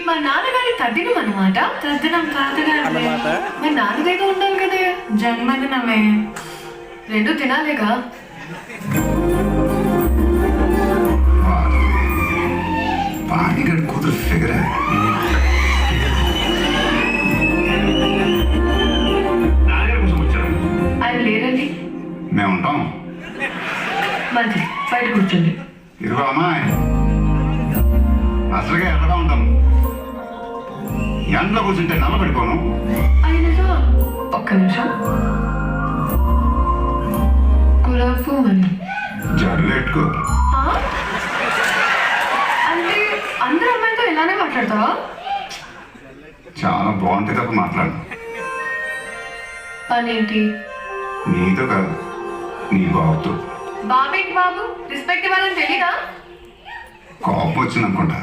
మా నాన్నగారి తద్దినం అన్నమాట. తద్దినం తాతగారు మా నాన్నగారితో ఉండాలి కదే. జన్మదినమే. రెండు తినాలేగా. పానీగడ్ కూతురు ఫిగరే. ఆయన లేరండి. మేము ఉంటాం. మంచి బయట కూర్చోండి. ఇదిగో అమ్మాయి, అసలుగా ఎక్కడా ఉంటాం. ఎండలో కూర్చుంటే నల్లబడిపోను. అయినగా ఒక్క నిమిషం. గులాబ్ పువ్వు జల్లేట్టుకో. అంటే అందరు అమ్మాయితో ఇలానే మాట్లాడతావా? చాలా బాగుంటే తప్ప మాట్లాడు. పనేంటి? నీతో కాదు, నీ బాబుతో. బాబేంటి బాబు? రెస్పెక్ట్ ఇవ్వాలని తెలీదా? కోపం వచ్చిందనుకుంటా.